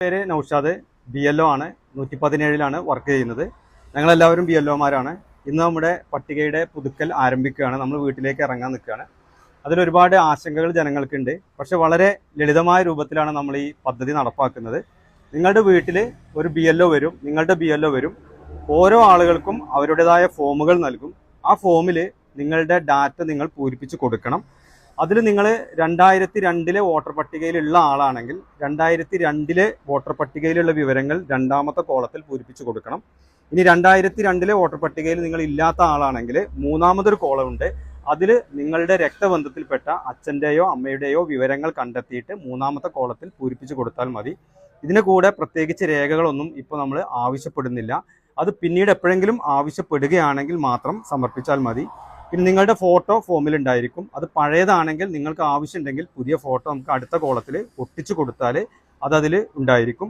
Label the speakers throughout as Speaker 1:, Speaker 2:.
Speaker 1: പേര് നൗഷാദ്, BLO ആണ്. 117 work ചെയ്യുന്നത്. ഞങ്ങളെല്ലാവരും BLOമാരാണ്. ഇന്ന് നമ്മുടെ പട്ടികയുടെ പുതുക്കൽ ആരംഭിക്കുകയാണ്. നമ്മൾ വീട്ടിലേക്ക് ഇറങ്ങാൻ നിൽക്കുകയാണ്. അതിലൊരുപാട് ആശങ്കകൾ ജനങ്ങൾക്കുണ്ട്. പക്ഷെ വളരെ ലളിതമായ രൂപത്തിലാണ് നമ്മൾ ഈ പദ്ധതി നടപ്പാക്കുന്നത്. നിങ്ങളുടെ വീട്ടിൽ ഒരു BLO വരും, നിങ്ങളുടെ BLO വരും. ഓരോ ആളുകൾക്കും അവരുടേതായ ഫോമുകൾ നൽകും. ആ ഫോമിൽ നിങ്ങളുടെ ഡാറ്റ നിങ്ങൾ പൂരിപ്പിച്ച് കൊടുക്കണം. അതിൽ നിങ്ങൾ 2002 വോട്ടർ പട്ടികയിലുള്ള ആളാണെങ്കിൽ 2002 വോട്ടർ പട്ടികയിലുള്ള വിവരങ്ങൾ രണ്ടാമത്തെ കോളത്തിൽ പൂരിപ്പിച്ച് കൊടുക്കണം. ഇനി 2002 വോട്ടർ പട്ടികയിൽ നിങ്ങൾ ഇല്ലാത്ത ആളാണെങ്കിൽ മൂന്നാമതൊരു കോളമുണ്ട്. അതിൽ നിങ്ങളുടെ രക്തബന്ധത്തിൽപ്പെട്ട അച്ഛൻ്റെയോ അമ്മയുടെയോ വിവരങ്ങൾ കണ്ടെത്തിയിട്ട് മൂന്നാമത്തെ കോളത്തിൽ പൂരിപ്പിച്ച് കൊടുത്താൽ മതി. ഇതിന് കൂടെ പ്രത്യേകിച്ച് രേഖകളൊന്നും ഇപ്പോൾ നമ്മൾ ആവശ്യപ്പെടുന്നില്ല. അത് പിന്നീട് എപ്പോഴെങ്കിലും ആവശ്യപ്പെടുകയാണെങ്കിൽ മാത്രം സമർപ്പിച്ചാൽ മതി. പിന്നെ നിങ്ങളുടെ ഫോട്ടോ ഫോമിലുണ്ടായിരിക്കും. അത് പഴയതാണെങ്കിൽ നിങ്ങൾക്ക് ആവശ്യമുണ്ടെങ്കിൽ പുതിയ ഫോട്ടോ നമുക്ക് അടുത്ത കോളത്തിൽ ഒട്ടിച്ചു കൊടുത്താൽ അതതിൽ ഉണ്ടായിരിക്കും.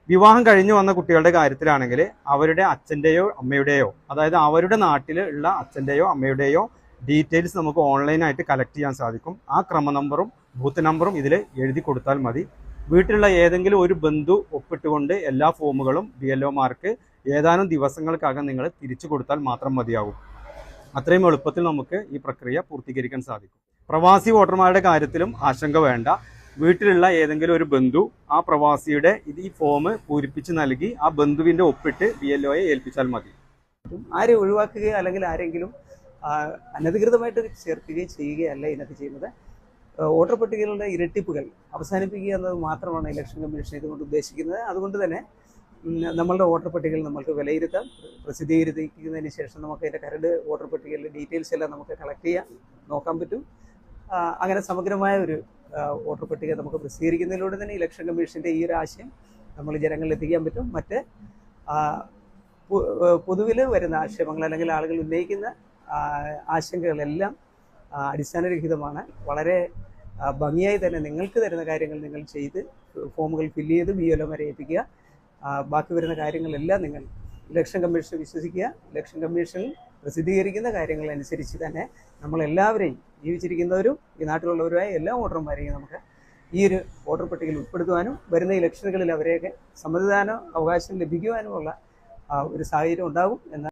Speaker 1: വിവാഹം കഴിഞ്ഞു വന്ന കുട്ടികളുടെ കാര്യത്തിലാണെങ്കിൽ അവരുടെ അച്ഛൻ്റെയോ അമ്മയുടെയോ, അതായത് അവരുടെ നാട്ടിൽ ഉള്ള അച്ഛൻ്റെയോ അമ്മയുടെയോ ഡീറ്റെയിൽസ് നമുക്ക് ഓൺലൈനായിട്ട് കളക്ട് ചെയ്യാൻ സാധിക്കും. ആ ക്രമ നമ്പറും ബൂത്ത് നമ്പറും ഇതിൽ എഴുതി കൊടുത്താൽ മതി. വീട്ടിലുള്ള ഏതെങ്കിലും ഒരു ബന്ധു ഒപ്പിട്ടുകൊണ്ട് എല്ലാ ഫോമുകളും BLOമാർക്ക് ഏതാനും ദിവസങ്ങൾക്കകം നിങ്ങൾ തിരിച്ചു കൊടുത്താൽ മാത്രം മതിയാകും. അത്രയും എളുപ്പത്തിൽ നമുക്ക് ഈ പ്രക്രിയ പൂർത്തീകരിക്കാൻ സാധിക്കും. പ്രവാസി വോട്ടർമാരുടെ കാര്യത്തിലും ആശങ്ക വേണ്ട. വീട്ടിലുള്ള ഏതെങ്കിലും ഒരു ബന്ധു ആ പ്രവാസിയുടെ ഈ ഫോം പൂരിപ്പിച്ച് നൽകി ആ ബന്ധുവിൻ്റെ ഒപ്പിട്ട് BLOയെ ഏൽപ്പിച്ചാൽ മതി.
Speaker 2: ആരെ ഒഴിവാക്കുകയോ അല്ലെങ്കിൽ ആരെങ്കിലും അനധികൃതമായിട്ട് ചേർക്കുകയോ ചെയ്യുകയല്ല ഇതിനകത്ത് ചെയ്യുന്നത്. വോട്ടർ പട്ടികയിലുള്ള ഇരട്ടിപ്പുകൾ അവസാനിപ്പിക്കുക എന്നത് മാത്രമാണ് ഇലക്ഷൻ കമ്മീഷൻ ഇതുകൊണ്ട് ഉദ്ദേശിക്കുന്നത്. അതുകൊണ്ട് തന്നെ നമ്മളുടെ വോട്ടർ പട്ടികയിൽ നമുക്ക് വിലയിരുത്താം. പ്രസിദ്ധീകരിക്കുന്നതിന് ശേഷം നമുക്ക് അതിൻ്റെ കരട് വോട്ടർ പട്ടികയിലെ ഡീറ്റെയിൽസ് എല്ലാം നമുക്ക് കളക്ട് ചെയ്യാൻ നോക്കാൻ പറ്റും. അങ്ങനെ സമഗ്രമായ ഒരു വോട്ടർ പട്ടിക നമുക്ക് പ്രസിദ്ധീകരിക്കുന്നതിലൂടെ തന്നെ ഇലക്ഷൻ കമ്മീഷൻ്റെ ഈ ഒരു ആശയം നമ്മൾ ജനങ്ങളിൽ എത്തിക്കാൻ പറ്റും. മറ്റ് പൊതുവിൽ വരുന്ന ആക്ഷേപങ്ങൾ അല്ലെങ്കിൽ ആളുകൾ ഉന്നയിക്കുന്ന ആശങ്കകളെല്ലാം അടിസ്ഥാനരഹിതമാണ്. വളരെ ഭംഗിയായി തന്നെ നിങ്ങൾക്ക് തരുന്ന കാര്യങ്ങൾ നിങ്ങൾ ചെയ്ത് ഫോമുകൾ ഫില്ല് ചെയ്ത് BLOമാരെ ഏൽപ്പിക്കുക. ബാക്കി വരുന്ന കാര്യങ്ങളെല്ലാം നിങ്ങൾ ഇലക്ഷൻ കമ്മീഷനെ വിശ്വസിക്കുക. ഇലക്ഷൻ കമ്മീഷനിൽ പ്രസിദ്ധീകരിക്കുന്ന കാര്യങ്ങളനുസരിച്ച് തന്നെ നമ്മളെല്ലാവരെയും, ജീവിച്ചിരിക്കുന്നവരും ഈ നാട്ടിലുള്ളവരുമായ എല്ലാ വോട്ടർമാരെയും നമുക്ക് ഈ ഒരു വോട്ടർ പട്ടികയിൽ ഉൾപ്പെടുത്തുവാനും വരുന്ന ഇലക്ഷനുകളിൽ അവരെയൊക്കെ സമ്മതിദാന അവകാശം ലഭിക്കുവാനുമുള്ള ഒരു സാഹചര്യം ഉണ്ടാകും എന്ന്